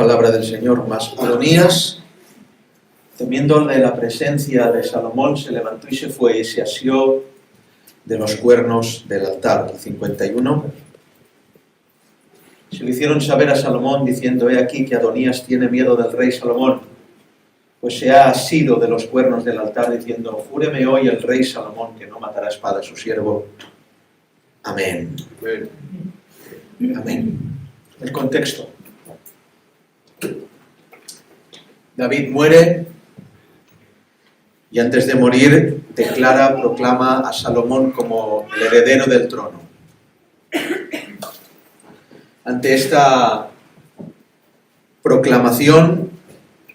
palabra del Señor. Mas Adonías, temiendo de la presencia de Salomón, se levantó y se fue y se asió de los cuernos del altar. El 51. Se lo hicieron saber a Salomón diciendo: he aquí que Adonías tiene miedo del rey Salomón, pues se ha asido de los cuernos del altar, diciendo: júreme hoy el rey Salomón que no matará a espada a su siervo. Amén. Amén. El contexto. David muere y antes de morir proclama a Salomón como el heredero del trono. Ante esta proclamación,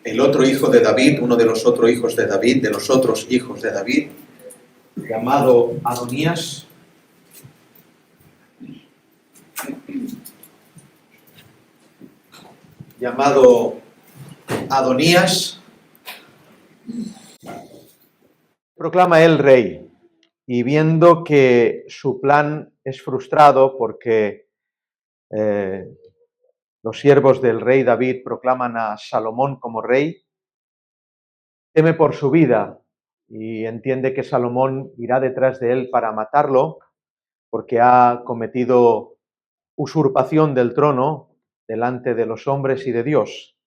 el otro hijo de David, uno de los otros hijos de David, llamado Adonías, proclama el rey, y viendo que su plan es frustrado porque los siervos del rey David proclaman a Salomón como rey, teme por su vida y entiende que Salomón irá detrás de él para matarlo porque ha cometido usurpación del trono delante de los hombres y de Dios.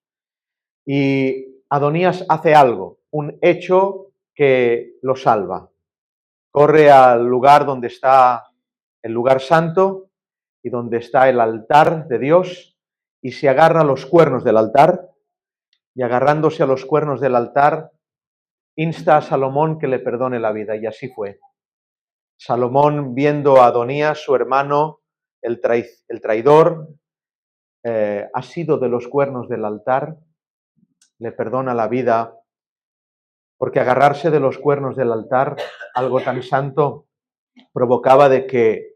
Y Adonías hace algo, un hecho que lo salva. Corre al lugar donde está el lugar santo y donde está el altar de Dios y se agarra a los cuernos del altar, y agarrándose a los cuernos del altar insta a Salomón que le perdone la vida, y así fue. Salomón, viendo a Adonías, su hermano, el traidor, asido de los cuernos del altar, le perdona la vida, porque agarrarse de los cuernos del altar, algo tan santo, provocaba de que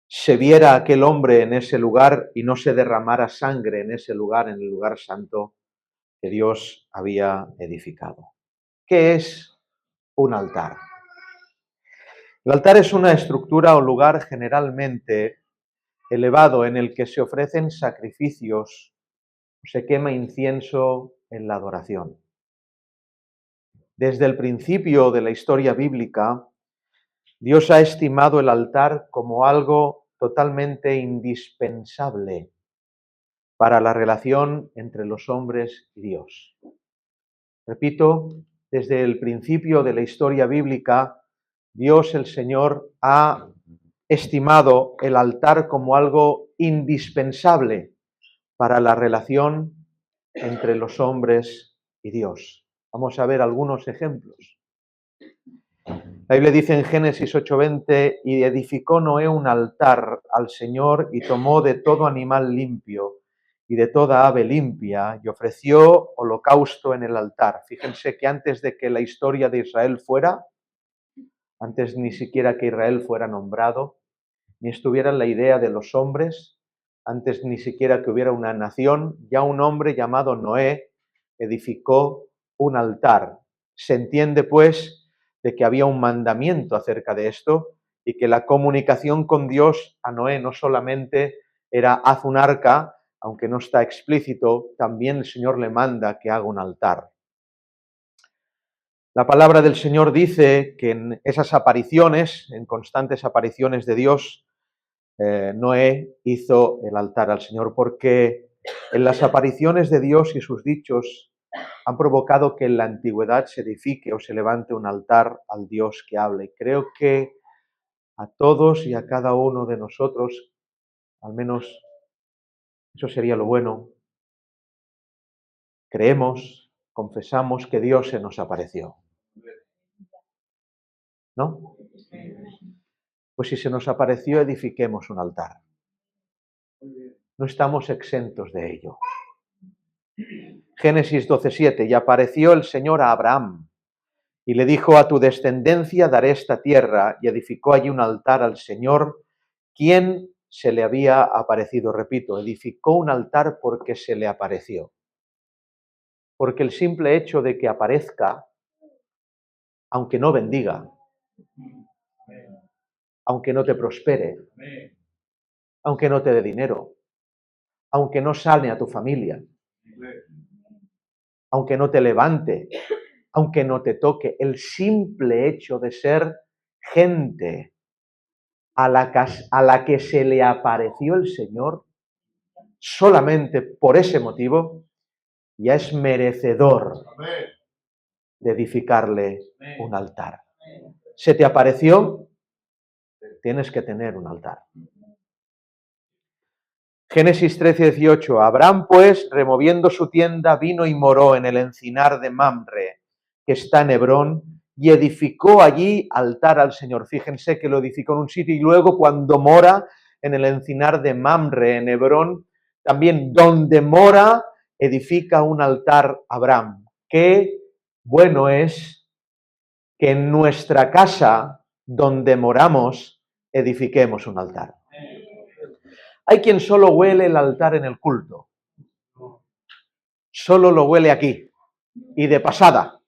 se viera aquel hombre en ese lugar y no se derramara sangre en ese lugar, en el lugar santo que Dios había edificado. ¿Qué es un altar? El altar es una estructura o lugar generalmente elevado en el que se ofrecen sacrificios, se quema incienso en la adoración. Desde el principio de la historia bíblica, Dios ha estimado el altar como algo totalmente indispensable para la relación entre los hombres y Dios. Repito, desde el principio de la historia bíblica, Dios el Señor ha estimado el altar como algo indispensable para la relación entre los hombres y Dios. Vamos a ver algunos ejemplos. La Biblia dice en Génesis 8:20: y edificó Noé un altar al Señor y tomó de todo animal limpio y de toda ave limpia y ofreció holocausto en el altar. Fíjense que antes de que la historia de Israel antes ni siquiera que Israel fuera nombrado, ni estuviera en la idea de los hombres, antes ni siquiera que hubiera una nación, ya un hombre llamado Noé edificó un altar. Se entiende, pues, de que había un mandamiento acerca de esto y que la comunicación con Dios a Noé no solamente era haz un arca, aunque no está explícito, también el Señor le manda que haga un altar. La palabra del Señor dice que en esas apariciones, en constantes apariciones de Dios, Noé hizo el altar al Señor, porque en las apariciones de Dios y sus dichos han provocado que en la antigüedad se edifique o se levante un altar al Dios que habla. Y creo que a todos y a cada uno de nosotros, al menos eso sería lo bueno, creemos, confesamos que Dios se nos apareció. ¿No? Pues si se nos apareció, edifiquemos un altar. No estamos exentos de ello. Génesis 12:7: y apareció el Señor a Abraham y le dijo: a tu descendencia daré esta tierra, y edificó allí un altar al Señor, quien se le había aparecido. Repito, edificó un altar porque se le apareció. Porque el simple hecho de que aparezca, aunque no bendiga, aunque no te prospere, aunque no te dé dinero, aunque no sane a tu familia, aunque no te levante, aunque no te toque. El simple hecho de ser gente a la que se le apareció el Señor, solamente por ese motivo, ya es merecedor de edificarle un altar. ¿Se te apareció? Tienes que tener un altar. Génesis 13:18. Abraham, pues, removiendo su tienda, vino y moró en el encinar de Mamre, que está en Hebrón, y edificó allí altar al Señor. Fíjense que lo edificó en un sitio y luego cuando mora en el encinar de Mamre, en Hebrón, también donde mora, edifica un altar a Abraham. Qué bueno es que en nuestra casa, donde moramos, edifiquemos un altar. Hay quien solo huele el altar en el culto. Solo lo huele aquí y de pasada.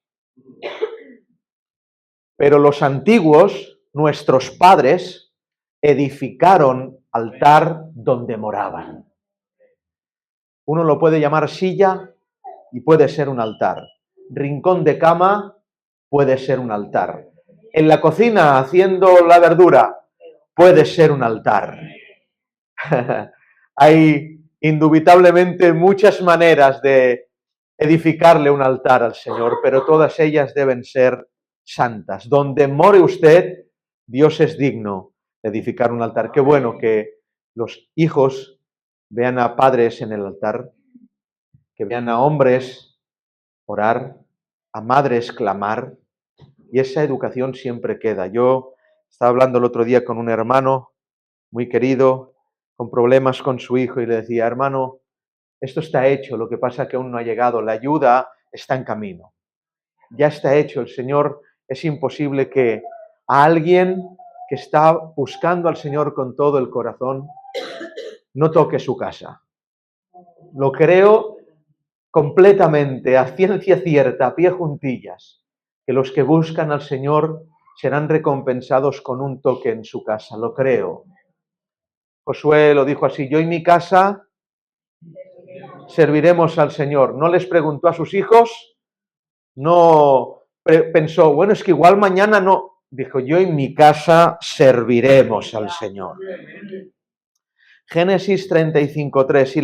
Pero los antiguos, nuestros padres, edificaron altar donde moraban. Uno lo puede llamar silla y puede ser un altar. Rincón de cama puede ser un altar. En la cocina haciendo la verdura puede ser un altar. Hay indubitablemente muchas maneras de edificarle un altar al Señor, pero todas ellas deben ser santas. Donde more usted, Dios es digno de edificar un altar. Qué bueno que los hijos vean a padres en el altar, que vean a hombres orar, a madres clamar, y esa educación siempre queda. Yo estaba hablando el otro día con un hermano muy querido, con problemas con su hijo, y le decía, hermano, esto está hecho, lo que pasa es que aún no ha llegado, la ayuda está en camino. Ya está hecho, el Señor, es imposible que a alguien que está buscando al Señor con todo el corazón no toque su casa. Lo creo completamente, a ciencia cierta, a pie juntillas, que los que buscan al Señor serán recompensados con un toque en su casa, lo creo. Josué lo dijo así, yo y mi casa serviremos al Señor. No les preguntó a sus hijos, no pensó, bueno, es que igual mañana no. Dijo, yo y mi casa serviremos al Señor. Génesis 35:3,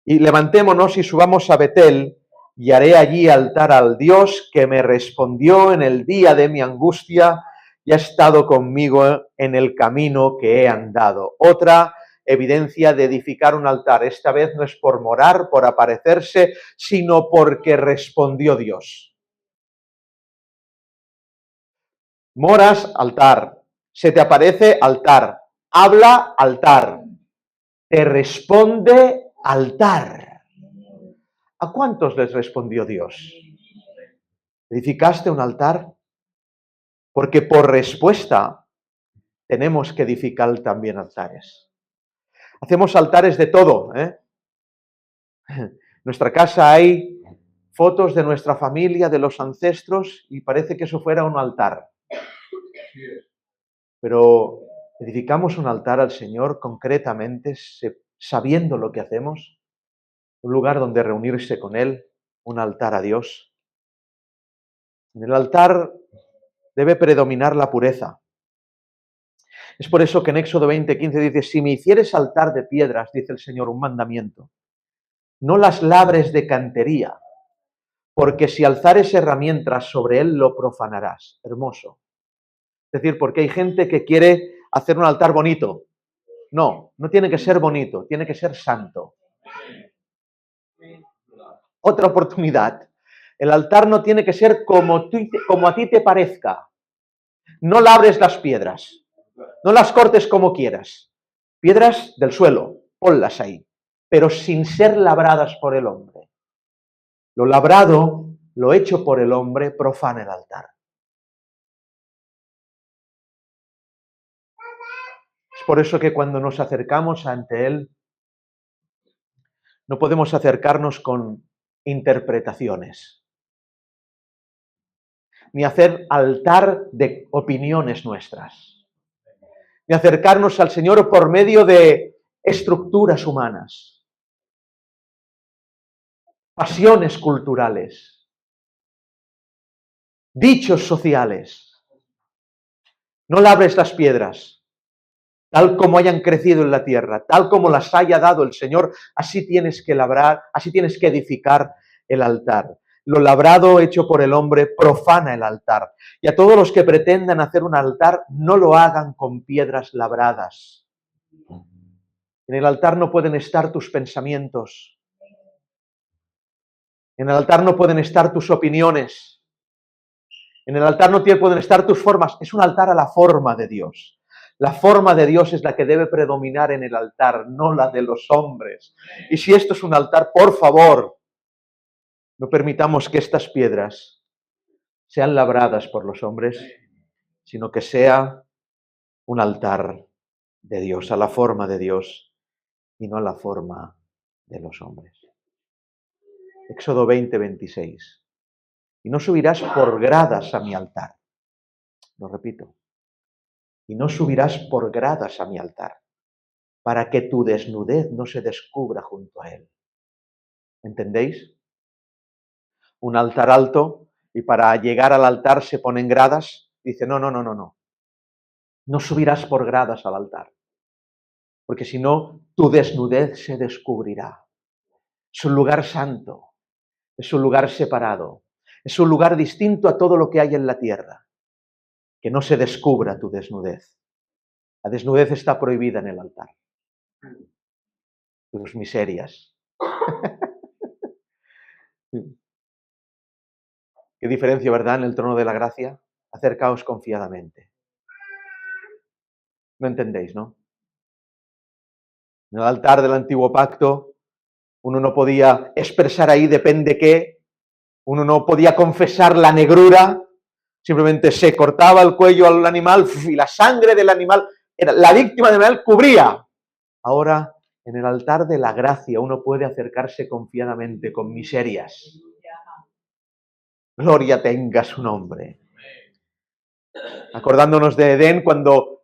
y levantémonos y subamos a Betel, y haré allí altar al Dios que me respondió en el día de mi angustia y ha estado conmigo en el camino que he andado. Otra evidencia de edificar un altar. Esta vez no es por morar, por aparecerse, sino porque respondió Dios. Moras, altar. Se te aparece, altar. Habla, altar. Te responde, altar. ¿A cuántos les respondió Dios? ¿Edificaste un altar? Porque por respuesta tenemos que edificar también altares. Hacemos altares de todo, ¿eh? En nuestra casa hay fotos de nuestra familia, de los ancestros, y parece que eso fuera un altar. Pero edificamos un altar al Señor concretamente, sabiendo lo que hacemos, un lugar donde reunirse con Él, un altar a Dios. En el altar debe predominar la pureza. Es por eso que en Éxodo 20:15 dice, si me hicieres altar de piedras, dice el Señor, un mandamiento, no las labres de cantería, porque si alzares herramientas sobre él, lo profanarás. Hermoso. Es decir, porque hay gente que quiere hacer un altar bonito. No, no tiene que ser bonito, tiene que ser santo. Otra oportunidad. El altar no tiene que ser como a ti te parezca. No labres las piedras. No las cortes como quieras. Piedras del suelo, ponlas ahí, pero sin ser labradas por el hombre. Lo labrado, lo hecho por el hombre, profana el altar. Es por eso que cuando nos acercamos ante Él, no podemos acercarnos con interpretaciones, ni hacer altar de opiniones nuestras, ni acercarnos al Señor por medio de estructuras humanas, pasiones culturales, dichos sociales. No labres las piedras, tal como hayan crecido en la tierra, tal como las haya dado el Señor, así tienes que labrar, así tienes que edificar el altar. Lo labrado hecho por el hombre profana el altar. Y a todos los que pretendan hacer un altar, no lo hagan con piedras labradas. En el altar no pueden estar tus pensamientos. En el altar no pueden estar tus opiniones. En el altar no pueden estar tus formas. Es un altar a la forma de Dios. La forma de Dios es la que debe predominar en el altar, no la de los hombres. Y si esto es un altar, por favor, no permitamos que estas piedras sean labradas por los hombres, sino que sea un altar de Dios, a la forma de Dios y no a la forma de los hombres. Éxodo 20, 26. Y no subirás por gradas a mi altar. Lo repito. Y no subirás por gradas a mi altar, para que tu desnudez no se descubra junto a él. ¿Entendéis? Un altar alto y para llegar al altar se ponen gradas. Dice, no. No subirás por gradas al altar, porque si no, tu desnudez se descubrirá. Es un lugar santo, es un lugar separado, es un lugar distinto a todo lo que hay en la tierra. Que no se descubra tu desnudez. La desnudez está prohibida en el altar. Tus miserias. Qué diferencia, ¿verdad? En el trono de la gracia. Acercaos confiadamente. No entendéis, ¿no? En el altar del antiguo pacto, uno no podía expresar ahí depende qué, uno no podía confesar la negrura, simplemente se cortaba el cuello al animal y la sangre del animal, la víctima del animal cubría. Ahora, en el altar de la gracia, uno puede acercarse confiadamente con miserias. Gloria tenga su nombre. Acordándonos de Edén, cuando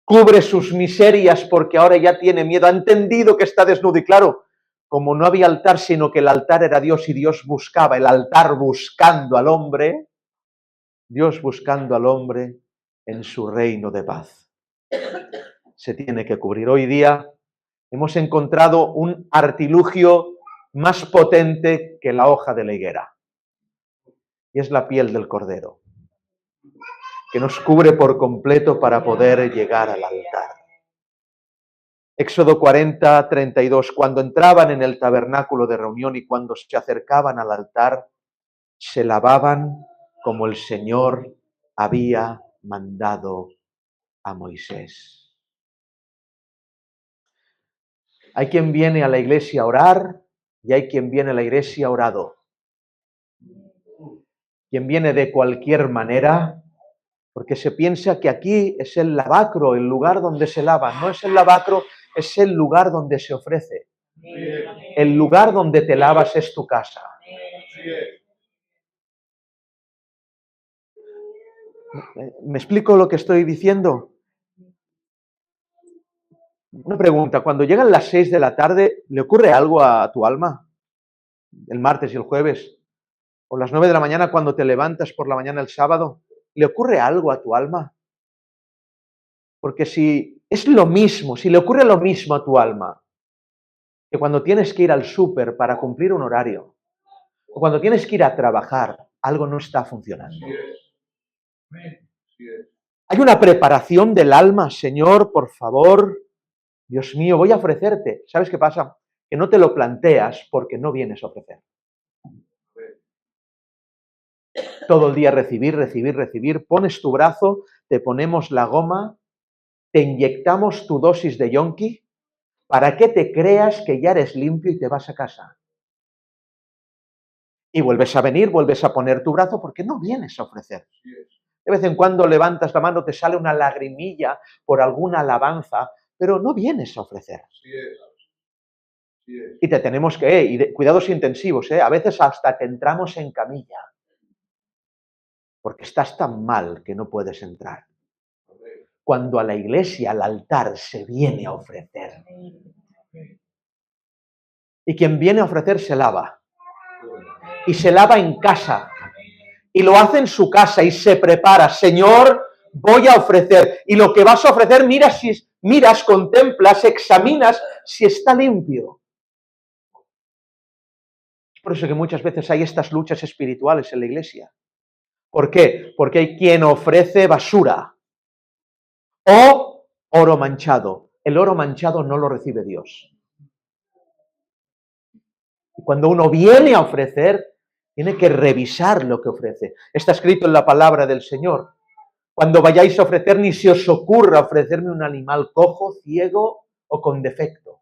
cubre sus miserias porque ahora ya tiene miedo, ha entendido que está desnudo y claro, como no había altar, sino que el altar era Dios y Dios buscaba, el altar buscando al hombre, Dios buscando al hombre en su reino de paz. Se tiene que cubrir. Hoy día hemos encontrado un artilugio más potente que la hoja de la higuera. Y es la piel del cordero, que nos cubre por completo para poder llegar al altar. Éxodo 40, 32. Cuando entraban en el tabernáculo de reunión y cuando se acercaban al altar, se lavaban como el Señor había mandado a Moisés. Hay quien viene a la iglesia a orar y hay quien viene a la iglesia orado. Quien viene de cualquier manera, porque se piensa que aquí es el lavacro, el lugar donde se lava. No es el lavacro, es el lugar donde se ofrece. El lugar donde te lavas es tu casa. ¿Me explico lo que estoy diciendo? Una pregunta, cuando llegan las 6 de la tarde, ¿le ocurre algo a tu alma? El martes y el jueves. O las 9 de la mañana cuando te levantas por la mañana el sábado, ¿le ocurre algo a tu alma? Porque si es lo mismo, si le ocurre lo mismo a tu alma, que cuando tienes que ir al súper para cumplir un horario, o cuando tienes que ir a trabajar, algo no está funcionando. Hay una preparación del alma, Señor, por favor, Dios mío, voy a ofrecerte. ¿Sabes qué pasa? Que no te lo planteas porque no vienes a ofrecer. Todo el día recibir, pones tu brazo, te ponemos la goma, te inyectamos tu dosis de yonki, para que te creas que ya eres limpio y te vas a casa. Y vuelves a venir, vuelves a poner tu brazo porque no vienes a ofrecer. De vez en cuando levantas la mano, te sale una lagrimilla por alguna alabanza, pero no vienes a ofrecer. Y te tenemos que, y cuidados intensivos, a veces hasta te entramos en camilla, porque estás tan mal que no puedes entrar. cuando a la iglesia, al altar, se viene a ofrecer. Y quien viene a ofrecer se lava. Y se lava en casa. Y lo hace en su casa y se prepara. Señor, voy a ofrecer. Y lo que vas a ofrecer, miras, contemplas, examinas si está limpio. Es por eso que muchas veces hay estas luchas espirituales en la iglesia. ¿Por qué? Porque hay quien ofrece basura o oro manchado. El oro manchado no lo recibe Dios. Y cuando uno viene a ofrecer, tiene que revisar lo que ofrece. Está escrito en la palabra del Señor. Cuando vayáis a ofrecer, ni se os ocurra ofrecerme un animal cojo, ciego o con defecto.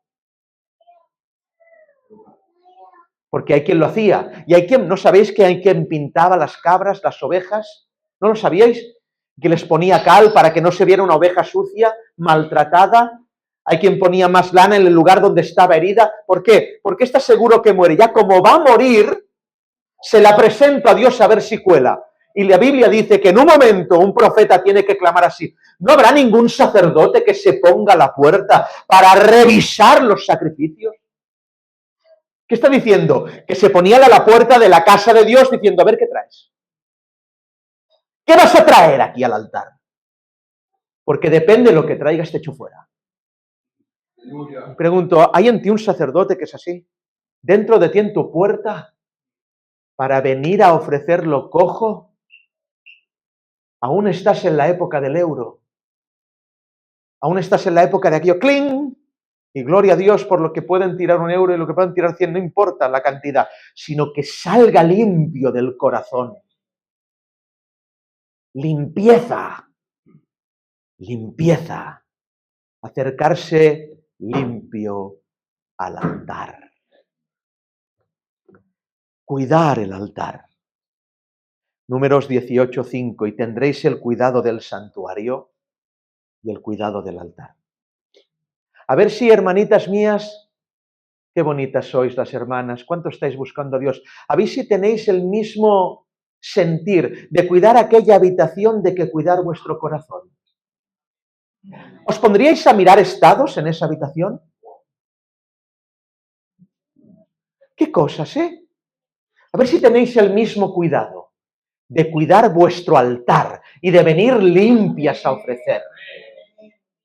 Porque hay quien lo hacía. Y hay quien, ¿no sabéis que hay quien pintaba las cabras, las ovejas? ¿No lo sabíais? Que les ponía cal para que no se viera una oveja sucia, maltratada. Hay quien ponía más lana en el lugar donde estaba herida. ¿Por qué? Porque está seguro que muere. Ya como va a morir, se la presento a Dios a ver si cuela. Y la Biblia dice que en un momento un profeta tiene que clamar así. ¿No habrá ningún sacerdote que se ponga a la puerta para revisar los sacrificios? ¿Qué está diciendo? Que se ponía a la puerta de la casa de Dios diciendo, a ver qué traes. ¿Qué vas a traer aquí al altar? Porque depende de lo que traigas, te echo fuera. Me pregunto, ¿hay en ti un sacerdote que es así? ¿Dentro de ti en tu puerta? ¿Para venir a ofrecer lo cojo? Aún estás en la época del euro. Aún estás en la época de aquello, ¡cling! Y gloria a Dios por lo que pueden tirar 1 euro y lo que pueden tirar 100, no importa la cantidad, sino que salga limpio del corazón. Limpieza. Limpieza. Acercarse limpio al altar. Cuidar el altar. Números 18:5. Y tendréis el cuidado del santuario y el cuidado del altar. A ver si, hermanitas mías, qué bonitas sois las hermanas, cuánto estáis buscando a Dios. A ver si tenéis el mismo sentir de cuidar aquella habitación de que cuidar vuestro corazón. ¿Os pondríais a mirar estados en esa habitación? ¿Qué cosas, A ver si tenéis el mismo cuidado de cuidar vuestro altar y de venir limpias a ofrecer,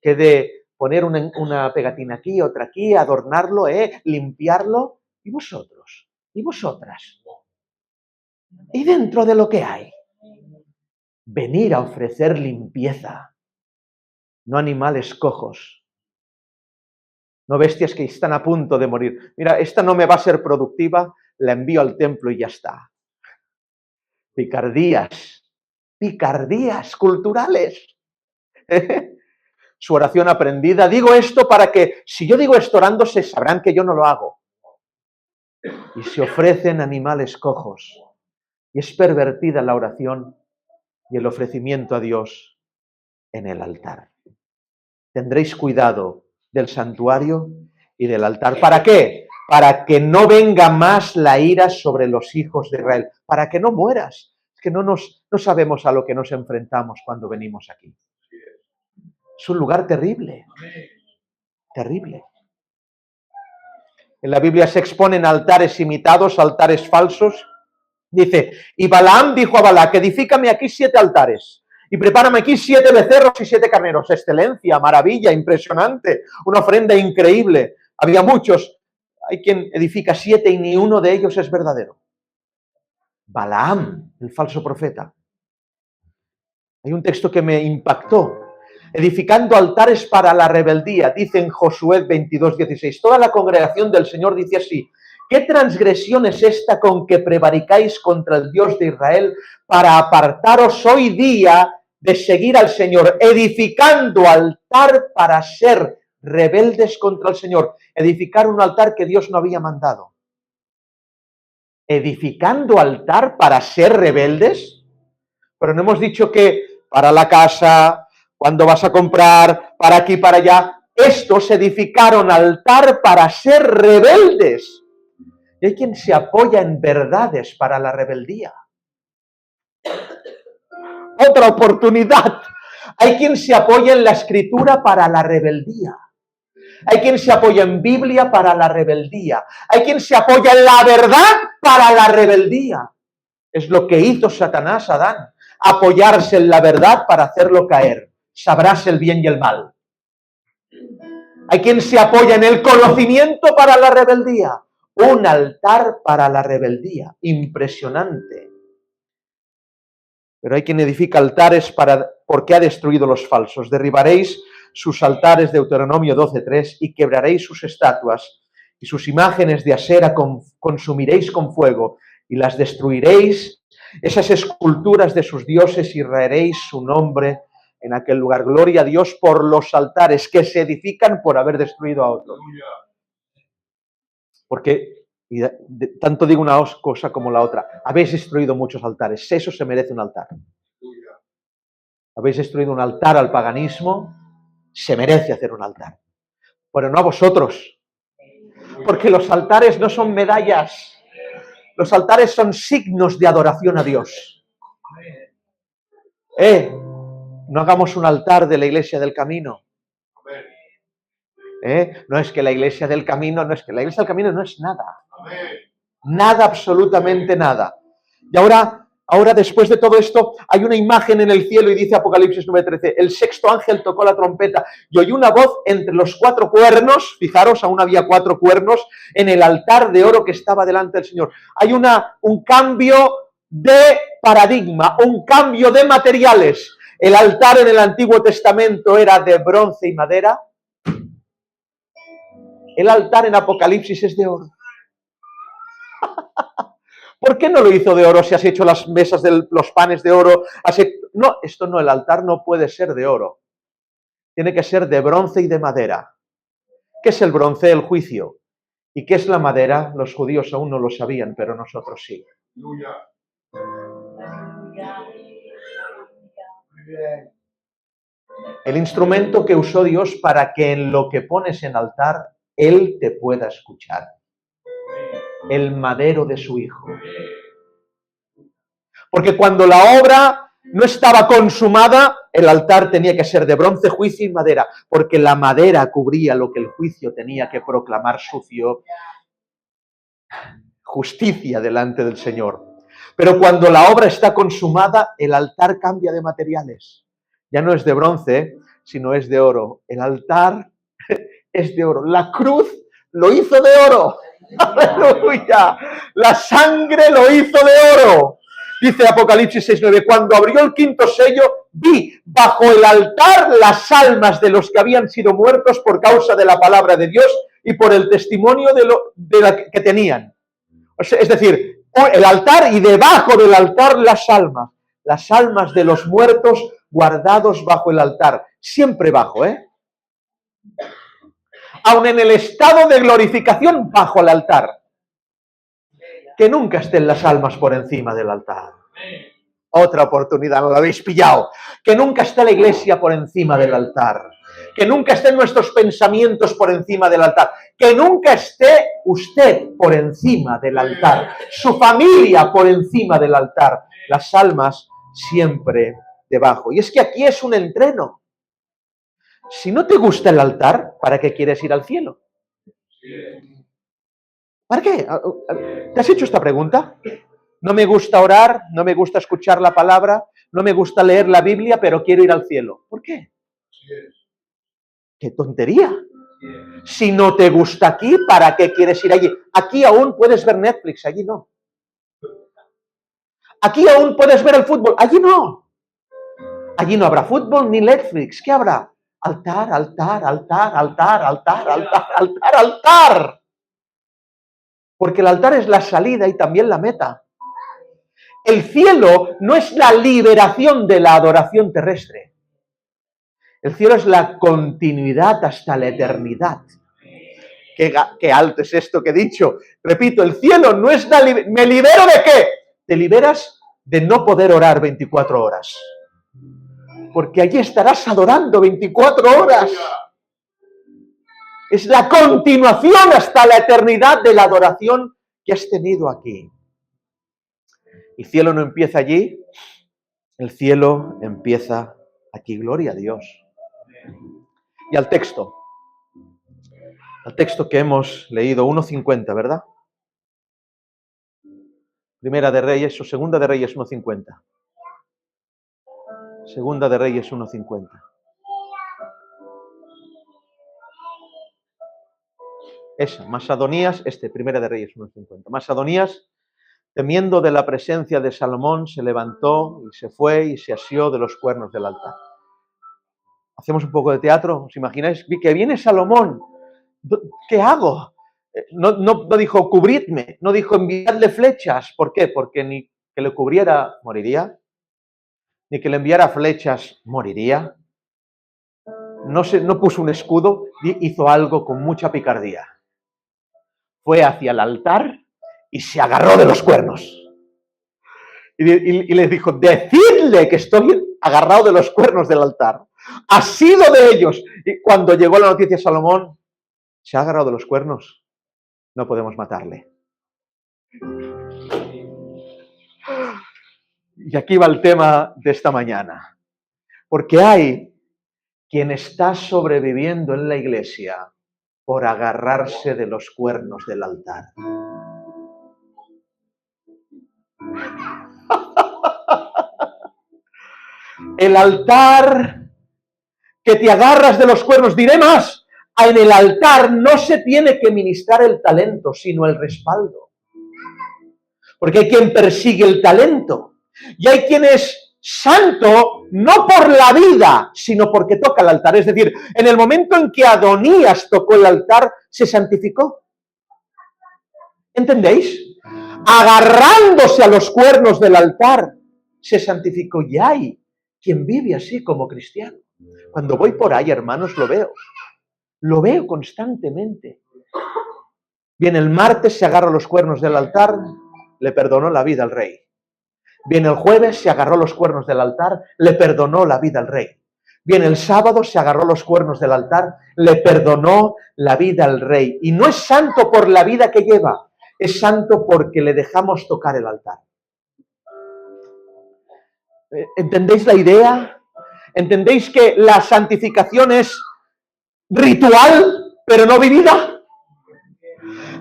que de poner una pegatina aquí, otra aquí, adornarlo, limpiarlo. ¿Y vosotros? ¿Y vosotras? Y dentro de lo que hay, venir a ofrecer limpieza, no animales cojos, no bestias que están a punto de morir. Mira, esta no me va a ser productiva, la envío al templo y ya está. Picardías culturales. Su oración aprendida. Digo esto para que, si yo digo esto orando, se sabrán que yo no lo hago. Y se ofrecen animales cojos. Y es pervertida la oración y el ofrecimiento a Dios en el altar. Tendréis cuidado del santuario y del altar. ¿Para qué? Para que no venga más la ira sobre los hijos de Israel. Para que no mueras. Es que no sabemos a lo que nos enfrentamos cuando venimos aquí. Es un lugar terrible. Terrible. En la Biblia se exponen altares imitados, altares falsos. Dice, y Balaam dijo a Balac, edifícame aquí 7 altares y prepárame aquí 7 becerros y 7 carneros. Excelencia, maravilla, impresionante, una ofrenda increíble. Había muchos. Hay quien edifica 7 y ni uno de ellos es verdadero. Balaam, el falso profeta. Hay un texto que me impactó. Edificando altares para la rebeldía, dice en Josué 22:16. Toda la congregación del Señor dice así: ¿qué transgresión es esta con que prevaricáis contra el Dios de Israel para apartaros hoy día de seguir al Señor? Edificando altar para ser rebeldes contra el Señor. Edificar un altar que Dios no había mandado. Edificando altar para ser rebeldes. Pero no hemos dicho que para la casa, cuando vas a comprar, para aquí, para allá. Estos edificaron altar para ser rebeldes. Y hay quien se apoya en verdades para la rebeldía. Otra oportunidad. Hay quien se apoya en la Escritura para la rebeldía. Hay quien se apoya en Biblia para la rebeldía. Hay quien se apoya en la verdad para la rebeldía. Es lo que hizo Satanás a Adán. Apoyarse en la verdad para hacerlo caer. Sabrás el bien y el mal. Hay quien se apoya en el conocimiento para la rebeldía. Un altar para la rebeldía. Impresionante. Pero hay quien edifica altares porque ha destruido los falsos. Derribaréis sus altares, Deuteronomio 12:3, y quebraréis sus estatuas, y sus imágenes de Asera consumiréis con fuego, y las destruiréis, esas esculturas de sus dioses, y raeréis su nombre en aquel lugar. Gloria a Dios por los altares que se edifican por haber destruido a otros. Porque, tanto digo una cosa como la otra, habéis destruido muchos altares, eso se merece un altar. Habéis destruido un altar al paganismo, se merece hacer un altar. Pero no a vosotros. Porque los altares no son medallas. Los altares son signos de adoración a Dios. No hagamos un altar de la Iglesia del Camino. No es que la Iglesia del Camino, no es nada. Nada, absolutamente nada. Y ahora después de todo esto, hay una imagen en el cielo y dice Apocalipsis 9:13, el sexto ángel tocó la trompeta y oyó una voz entre los 4 cuernos, fijaros, aún había 4 cuernos, en el altar de oro que estaba delante del Señor. Hay un cambio de paradigma, un cambio de materiales. El altar en el Antiguo Testamento era de bronce y madera. El altar en Apocalipsis es de oro. ¿Por qué no lo hizo de oro si has hecho las mesas de los panes de oro? No, esto no, el altar no puede ser de oro. Tiene que ser de bronce y de madera. ¿Qué es el bronce? El juicio. ¿Y qué es la madera? Los judíos aún no lo sabían, pero nosotros sí. El instrumento que usó Dios para que en lo que pones en altar, Él te pueda escuchar. El madero de su Hijo. Porque cuando la obra no estaba consumada, el altar tenía que ser de bronce, juicio y madera, porque la madera cubría lo que el juicio tenía que proclamar sucio, justicia delante del Señor. Pero cuando la obra está consumada, el altar cambia de materiales. Ya no es de bronce, sino es de oro. El altar es de oro. La cruz lo hizo de oro. ¡Aleluya! La sangre lo hizo de oro. Dice Apocalipsis 6:9, cuando abrió el 5º sello, vi bajo el altar las almas de los que habían sido muertos por causa de la palabra de Dios y por el testimonio de la que tenían. O sea, es decir, el altar y debajo del altar las almas de los muertos guardados bajo el altar. Siempre bajo, aun en el estado de glorificación bajo el altar. Que nunca estén las almas por encima del altar. Otra oportunidad, no lo habéis pillado. Que nunca esté la iglesia por encima del altar. Que nunca estén nuestros pensamientos por encima del altar. Que nunca esté usted por encima del altar. Su familia por encima del altar. Las almas siempre debajo. Y es que aquí es un entreno. Si no te gusta el altar, ¿para qué quieres ir al cielo? ¿Para qué? ¿Te has hecho esta pregunta? No me gusta orar, no me gusta escuchar la palabra, no me gusta leer la Biblia, pero quiero ir al cielo. ¿Por qué? ¡Qué tontería! Si no te gusta aquí, ¿para qué quieres ir allí? Aquí aún puedes ver Netflix, allí no. Aquí aún puedes ver el fútbol, allí no. Allí no habrá fútbol ni Netflix. ¿Qué habrá? Altar, altar, altar, altar, altar, altar, altar, altar. Porque el altar es la salida y también la meta. El cielo no es la liberación de la adoración terrestre. El cielo es la continuidad hasta la eternidad. Qué alto es esto que he dicho. Repito, el cielo no es la liberación. ¿Me libero de qué? Te liberas de no poder orar 24 horas. Porque allí estarás adorando 24 horas. Es la continuación hasta la eternidad de la adoración que has tenido aquí. El cielo no empieza allí, el cielo empieza Aquí gloria a Dios. Y al texto que hemos leído, 1:50, ¿verdad? Primera de Reyes o Segunda de Reyes 1:50. Segunda de Reyes 1:50. Esa, Masadonías, Primera de Reyes 1:50. Masadonías, temiendo de la presencia de Salomón, se levantó y se fue y se asió de los cuernos del altar. Hacemos un poco de teatro, ¿os imagináis? Que viene Salomón, ¿qué hago? No dijo cubridme, no dijo enviarle flechas. ¿Por qué? Porque ni que le cubriera moriría, ni que le enviara flechas moriría. No puso un escudo, hizo algo con mucha picardía. Fue hacia el altar y se agarró de los cuernos. Y les dijo, decidle que estoy agarrado de los cuernos del altar. Ha sido de ellos. Y cuando llegó la noticia a Salomón, se ha agarrado de los cuernos. No podemos matarle. Y aquí va el tema de esta mañana. Porque hay quien está sobreviviendo en la iglesia por agarrarse de los cuernos del altar. El altar que te agarras de los cuernos, diré más, en el altar no se tiene que ministrar el talento, sino el respaldo. Porque hay quien persigue el talento y hay quien es santo no por la vida, sino porque toca el altar. Es decir, en el momento en que Adonías tocó el altar, se santificó. ¿Entendéis? Agarrándose a los cuernos del altar, se santificó. Y hay quien vive así como cristiano. Cuando voy por ahí, hermanos, lo veo constantemente. Viene el martes, se agarra los cuernos del altar, le perdonó la vida al rey. Viene el jueves, se agarró los cuernos del altar, le perdonó la vida al rey. Viene el sábado, se agarró los cuernos del altar, le perdonó la vida al rey. Y no es santo por la vida que lleva, es santo porque le dejamos tocar el altar. ¿Entendéis la idea? ¿Entendéis que la santificación es ritual, pero no vivida?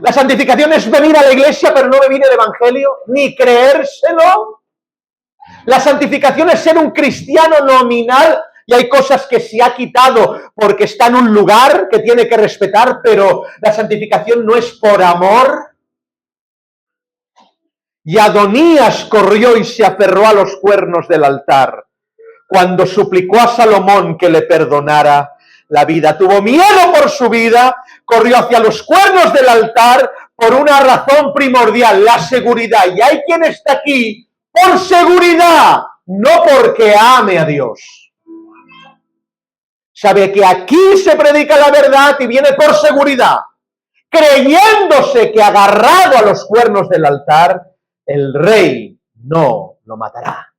La santificación es venir a la iglesia, pero no vivir el evangelio, ni creérselo. La santificación es ser un cristiano nominal, y hay cosas que se ha quitado porque está en un lugar que tiene que respetar, pero la santificación no es por amor. Y Adonías corrió y se aferró a los cuernos del altar cuando suplicó a Salomón que le perdonara la vida. Tuvo miedo por su vida, corrió hacia los cuernos del altar por una razón primordial, la seguridad. Y hay quien está aquí por seguridad, no porque ame a Dios. Sabe que aquí se predica la verdad y viene por seguridad, creyéndose que agarrado a los cuernos del altar, el rey no lo matará.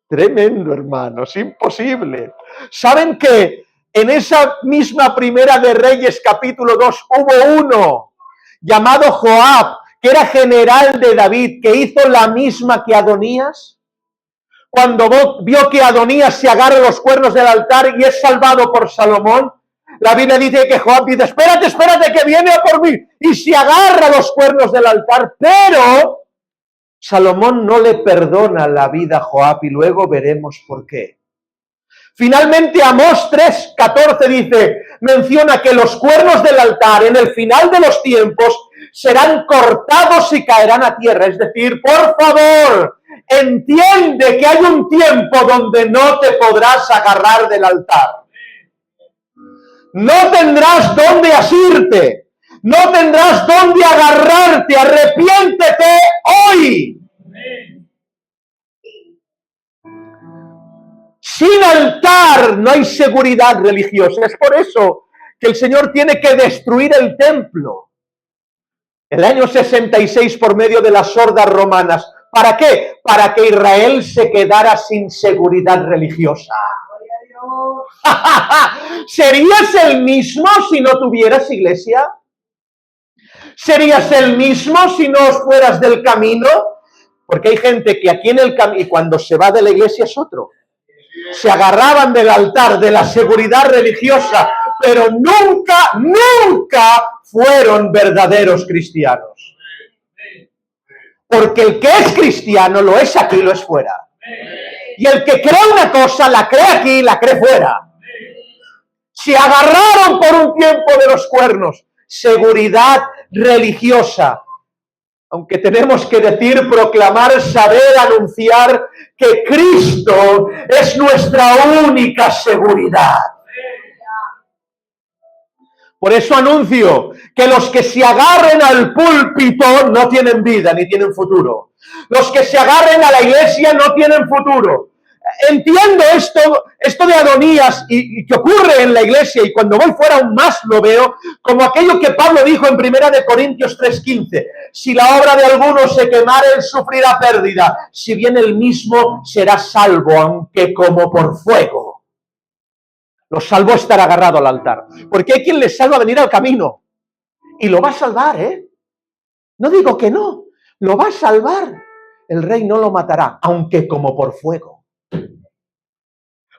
Tremendo, hermanos, imposible. ¿Saben que en esa misma Primera de Reyes, capítulo 2, hubo uno llamado Joab, que era general de David, que hizo la misma que Adonías? Cuando vio que Adonías se agarra los cuernos del altar y es salvado por Salomón, la Biblia dice que Joab dice, espérate, que viene a por mí, y se agarra los cuernos del altar, pero Salomón no le perdona la vida a Joab y luego veremos por qué. Finalmente Amós 3:14 dice, menciona que los cuernos del altar en el final de los tiempos serán cortados y caerán a tierra. Es decir, por favor, entiende que hay un tiempo donde no te podrás agarrar del altar. No tendrás dónde asirte. No tendrás dónde agarrarte. Arrepiéntete hoy. Sin altar no hay seguridad religiosa. Es por eso que el Señor tiene que destruir el templo. El año 66 por medio de las hordas romanas. ¿Para qué? Para que Israel se quedara sin seguridad religiosa. ¿Serías el mismo si no tuvieras iglesia? ¿Serías el mismo si no fueras del camino? Porque hay gente que aquí en el camino y cuando se va de la iglesia es otro. Se agarraban del altar, de la seguridad religiosa, pero nunca fueron verdaderos cristianos. Porque el que es cristiano lo es aquí, lo es fuera. Y el que cree una cosa, la cree aquí, la cree fuera. Se agarraron por un tiempo de los cuernos. Seguridad religiosa. Aunque tenemos que decir, proclamar, saber, anunciar que Cristo es nuestra única seguridad. Por eso anuncio que los que se agarren al púlpito no tienen vida ni tienen futuro. Los que se agarren a la iglesia no tienen futuro. Entiendo esto de Adonías y que ocurre en la iglesia, y cuando voy fuera aún más lo veo, como aquello que Pablo dijo en 1 Corintios 3:15. Si la obra de alguno se quemare, él sufrirá pérdida. Si bien él mismo será salvo, aunque como por fuego. Lo salvo estar agarrado al altar. Porque hay quien le salva venir al camino. Y lo va a salvar, ¿eh? No digo que no. Lo va a salvar. El rey no lo matará, aunque como por fuego.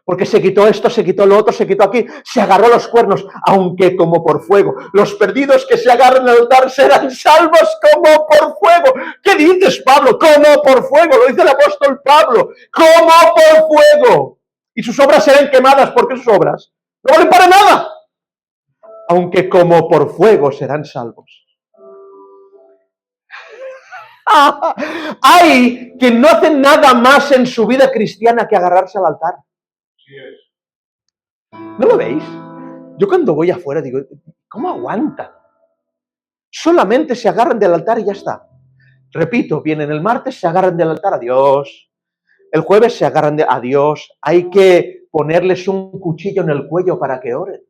Porque se quitó esto, se quitó lo otro, se quitó aquí, se agarró los cuernos, aunque como por fuego. Los perdidos que se agarren al altar serán salvos como por fuego. ¿Qué dices, Pablo? Como por fuego, lo dice el apóstol Pablo. Como por fuego. Y sus obras serán quemadas. ¿Por qué sus obras? No valen para nada. Aunque como por fuego serán salvos. Hay quien no hace nada más en su vida cristiana que agarrarse al altar. ¿No lo veis? Yo cuando voy afuera digo, ¿cómo aguantan? Solamente se agarran del altar y ya está. Repito, vienen el martes, se agarran del altar, adiós. El jueves se agarran de adiós. Hay que ponerles un cuchillo en el cuello para que oren.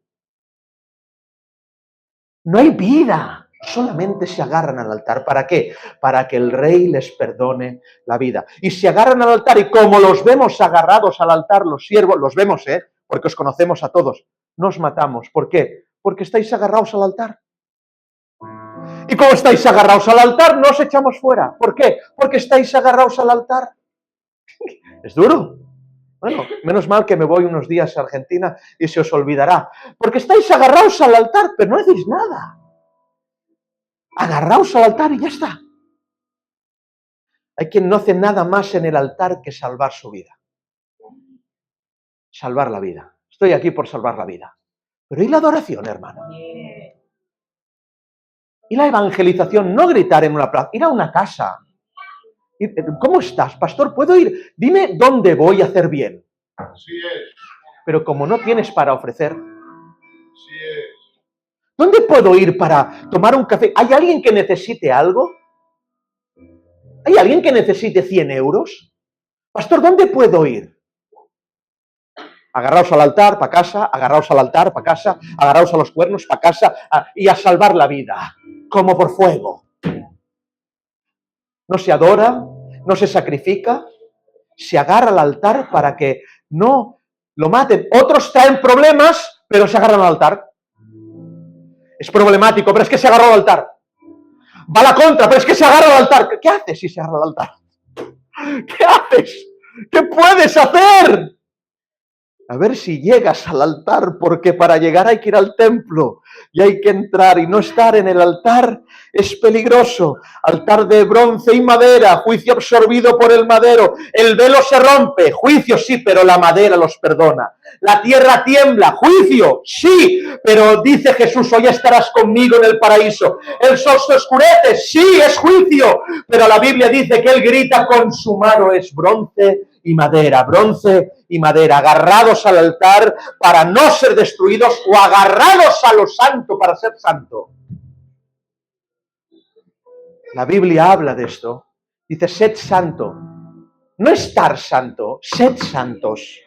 No hay vida. Solamente se agarran al altar. ¿Para qué? Para que el rey les perdone la vida. Y se agarran al altar y como los vemos agarrados al altar, los siervos, los vemos, porque os conocemos a todos, nos matamos. ¿Por qué? Porque estáis agarrados al altar. Y como estáis agarrados al altar, no os echamos fuera. ¿Por qué? Porque estáis agarrados al altar. Es duro. Bueno, menos mal que me voy unos días a Argentina y se os olvidará. Porque estáis agarrados al altar, pero no decís nada. Agarraos al altar y ya está. Hay quien no hace nada más en el altar que salvar su vida. Salvar la vida. Estoy aquí por salvar la vida. Pero ¿y la adoración, hermano? ¿Y la evangelización? No gritar en una plaza, ir a una casa. ¿Cómo estás, pastor? ¿Puedo ir? Dime dónde voy a hacer bien. Así es. Pero como no tienes para ofrecer. Así es. ¿Dónde puedo ir para tomar un café? ¿Hay alguien que necesite algo? ¿Hay alguien que necesite 100 euros? Pastor, ¿dónde puedo ir? Agarraos al altar para casa, agarraos al altar para casa, agarraos a los cuernos para casa y a salvar la vida, como por fuego. No se adora, no se sacrifica, se agarra al altar para que no lo maten. Otros traen problemas, pero se agarran al altar. Es problemático, pero es que se agarró al altar. Va a la contra, pero es que se agarra al altar. ¿Qué haces si se agarra al altar? ¿Qué haces? ¿Qué puedes hacer? A ver si llegas al altar, porque para llegar hay que ir al templo y hay que entrar, y no estar en el altar es peligroso. Altar de bronce y madera, juicio absorbido por el madero. El velo se rompe, juicio sí, pero la madera los perdona. La tierra tiembla, juicio sí, pero dice Jesús, hoy estarás conmigo en el paraíso. El sol se oscurece, sí, es juicio, pero la Biblia dice que él grita, consumado es bronce y madera, agarrados al altar para no ser destruidos o agarrados a lo santo para ser santo. La Biblia habla de esto. Dice, sed santo. No estar santo, sed santos,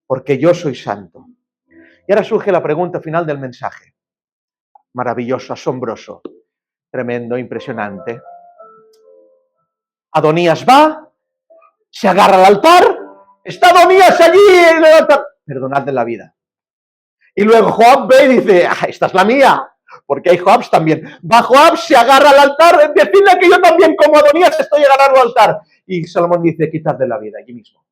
porque yo soy santo. Y ahora surge la pregunta final del mensaje. Maravilloso, asombroso, tremendo, impresionante. Adonías va, se agarra al altar, está Adonías allí en el altar. Perdonadle la vida. Y luego Joab ve y dice, esta es la mía, porque hay Joabs también. Va Joab, se agarra al altar, decidle que yo también como Adonías estoy agarrado al altar. Y Salomón dice, quitadle la vida allí mismo.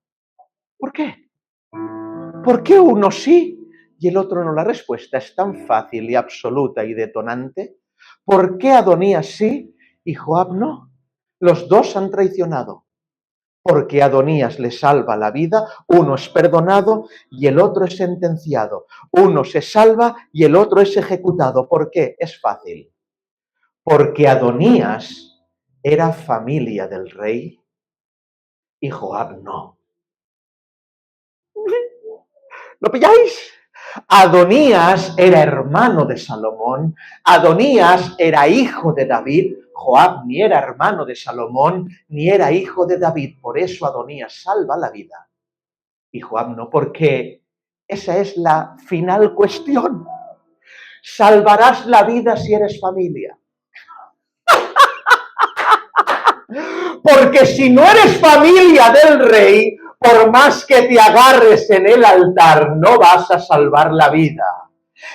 ¿Por qué? ¿Por qué uno sí y el otro no? La respuesta es tan fácil y absoluta y detonante. ¿Por qué Adonías sí y Joab no? Los dos han traicionado. Porque Adonías le salva la vida, uno es perdonado y el otro es sentenciado. Uno se salva y el otro es ejecutado. ¿Por qué? Es fácil. Porque Adonías era familia del rey y Joab no. ¿Lo pilláis? Adonías era hermano de Salomón, Adonías era hijo de David, Joab ni era hermano de Salomón, ni era hijo de David. Por eso Adonías salva la vida y Joab no, porque esa es la final cuestión. ¿Salvarás la vida si eres familia? Porque si no eres familia del rey, por más que te agarres en el altar, no vas a salvar la vida.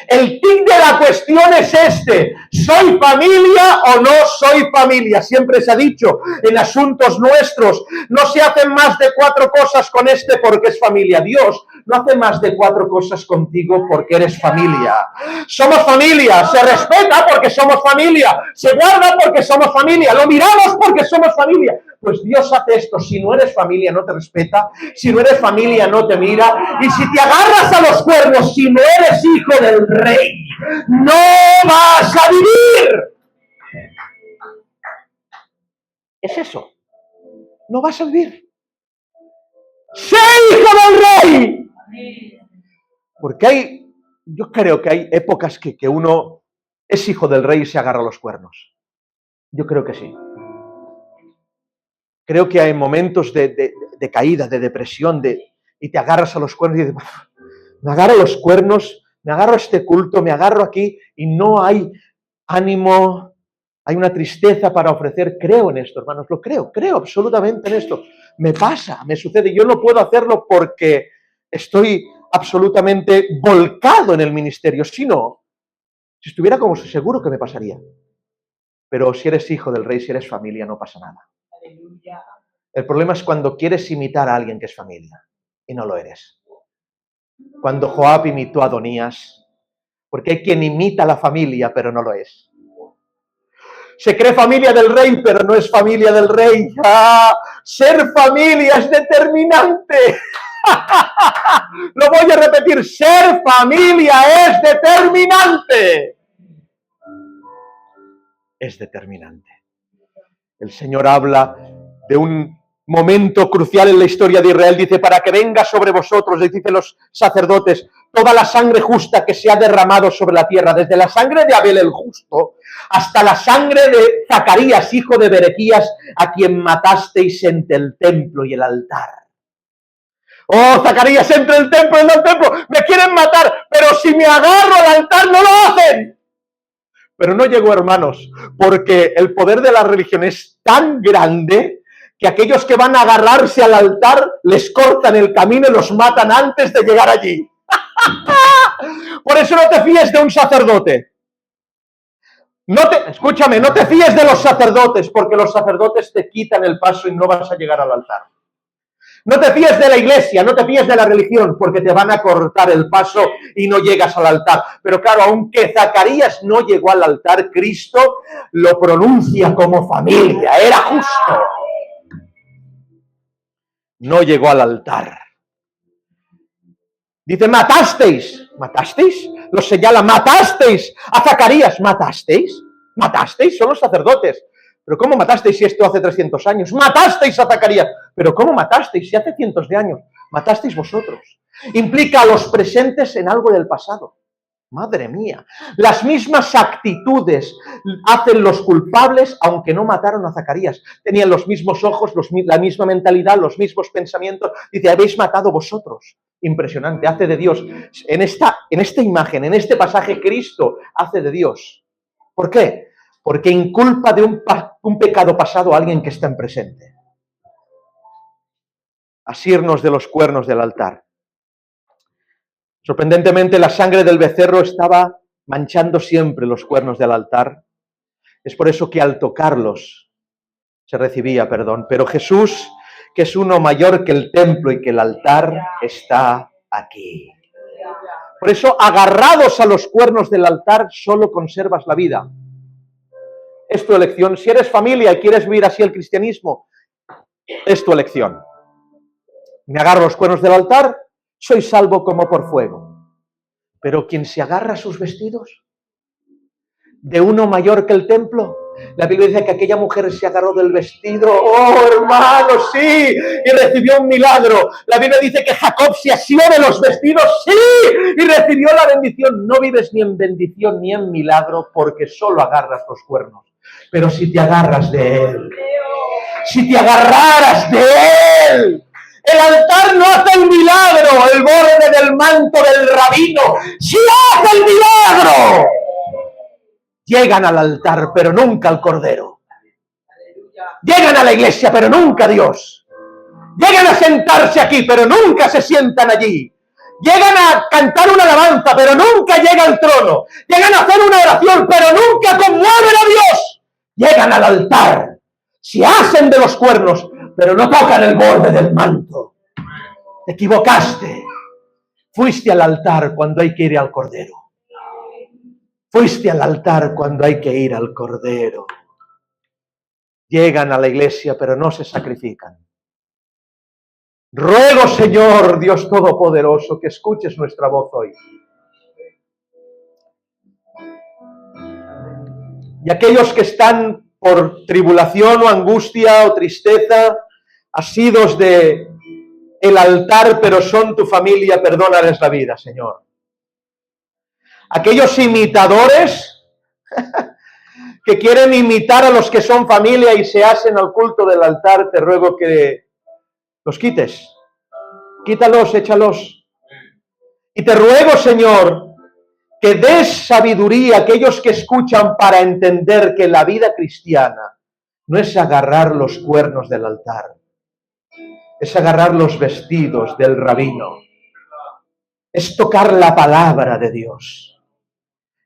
El tic de la cuestión es este: ¿soy familia o no soy familia? Siempre se ha dicho en asuntos nuestros, no se hacen más de 4 cosas con este porque es familia. Dios no hace más de 4 cosas contigo porque eres familia. Somos familia, se respeta porque somos familia, se guarda porque somos familia, lo miramos porque somos familia. Pues Dios hace esto: si no eres familia no te respeta, si no eres familia no te mira, y si te agarras a los cuernos, si no eres hijo del rey, no vas a vivir. Es eso, no vas a vivir. ¡Sé hijo del rey! Porque yo creo que hay épocas que uno es hijo del rey y se agarra a los cuernos. Yo creo que sí. Creo que hay momentos de caída, de depresión, y te agarras a los cuernos y dices, me agarro a los cuernos, me agarro a este culto, me agarro aquí y no hay ánimo, hay una tristeza para ofrecer. Creo en esto, hermanos, lo creo absolutamente en esto. Me pasa, me sucede. Yo no puedo hacerlo porque estoy absolutamente volcado en el ministerio. Si no, si estuviera como seguro que me pasaría. Pero si eres hijo del rey, si eres familia, no pasa nada. El problema es cuando quieres imitar a alguien que es familia y no lo eres. Cuando Joab imitó a Adonías, porque hay quien imita a la familia pero no lo es. Se cree familia del rey pero no es familia del rey. Ser familia es determinante. Lo voy a repetir: ser familia es determinante. Es determinante. El Señor habla de un momento crucial en la historia de Israel. Dice: para que venga sobre vosotros, les dicen los sacerdotes, toda la sangre justa que se ha derramado sobre la tierra, desde la sangre de Abel el justo hasta la sangre de Zacarías, hijo de Berequías, a quien matasteis entre el templo y el altar. Oh, Zacarías, entre el templo y el templo, me quieren matar, pero si me agarro al altar no lo hacen. Pero no llegó, hermanos, porque el poder de la religión es tan grande que aquellos que van a agarrarse al altar les cortan el camino y los matan antes de llegar allí. Por eso no te fíes de un sacerdote. Escúchame, no te fíes de los sacerdotes, porque los sacerdotes te quitan el paso y no vas a llegar al altar. No te fíes de la iglesia, no te fíes de la religión, porque te van a cortar el paso y no llegas al altar. Pero claro, aunque Zacarías no llegó al altar, Cristo lo pronuncia como familia, era justo. No llegó al altar. Dice: matasteis. ¿Matasteis? Lo señala: matasteis a Zacarías. ¿Matasteis? ¿Matasteis? Son los sacerdotes. ¿Pero cómo matasteis si esto hace 300 años? Matasteis a Zacarías. ¿Pero cómo matasteis si hace cientos de años? Matasteis vosotros. Implica a los presentes en algo del pasado. Madre mía. Las mismas actitudes hacen los culpables, aunque no mataron a Zacarías. Tenían los mismos ojos, la misma mentalidad, los mismos pensamientos. Dice: habéis matado vosotros. Impresionante. Hace de Dios. En esta imagen, en este pasaje, Cristo hace de Dios. ¿Por qué? Porque inculpa de un pecado pasado a alguien que está en presente. Asirnos de los cuernos del altar. Sorprendentemente, la sangre del becerro estaba manchando siempre los cuernos del altar. Es por eso que al tocarlos se recibía perdón. Pero Jesús, que es uno mayor que el templo y que el altar está aquí. Por eso, agarrados a los cuernos del altar, solo conservas la vida. Es tu elección. Si eres familia y quieres vivir así el cristianismo, es tu elección. Me agarro a los cuernos del altar, soy salvo como por fuego. Pero quien se agarra a sus vestidos, de uno mayor que el templo, la Biblia dice que aquella mujer se agarró del vestido, ¡oh, hermano, sí! Y recibió un milagro. La Biblia dice que Jacob se asió de los vestidos, ¡sí! Y recibió la bendición. No vives ni en bendición ni en milagro porque solo agarras los cuernos. Pero si te agarras de Él, si te agarraras de Él, el altar no hace el milagro, el borde del manto del rabino sí hace el milagro. Llegan al altar, pero nunca al Cordero. Llegan a la iglesia, pero nunca a Dios. Llegan a sentarse aquí, pero nunca se sientan allí. Llegan a cantar una alabanza, pero nunca llega al trono. Llegan a hacer una oración, pero nunca conmueven a Dios. Llegan al altar, se hacen de los cuernos, pero no tocan el borde del manto. Te equivocaste. Fuiste al altar cuando hay que ir al Cordero. Fuiste al altar cuando hay que ir al Cordero. Llegan a la iglesia, pero no se sacrifican. Ruego, Señor, Dios Todopoderoso, que escuches nuestra voz hoy. Y aquellos que están por tribulación o angustia o tristeza, asidos de el altar, pero son tu familia, perdónales la vida, Señor. Aquellos imitadores que quieren imitar a los que son familia y se hacen al culto del altar, te ruego que los quites. Quítalos, échalos. Y te ruego, Señor, que des sabiduría a aquellos que escuchan para entender que la vida cristiana no es agarrar los cuernos del altar, es agarrar los vestidos del rabino, es tocar la palabra de Dios.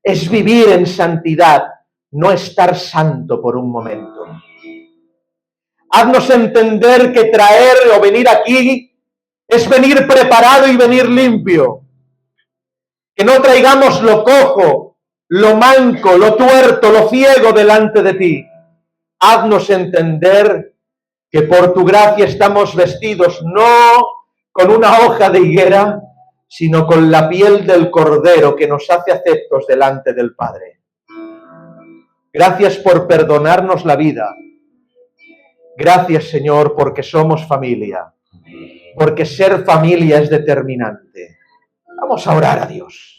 Es vivir en santidad, no estar santo por un momento. Haznos entender que traer o venir aquí es venir preparado y venir limpio. Que no traigamos lo cojo, lo manco, lo tuerto, lo ciego delante de ti. Haznos entender que por tu gracia estamos vestidos no con una hoja de higuera, sino con la piel del Cordero que nos hace aceptos delante del Padre. Gracias por perdonarnos la vida. Gracias, Señor, porque somos familia. Porque ser familia es determinante. Vamos a orar a Dios.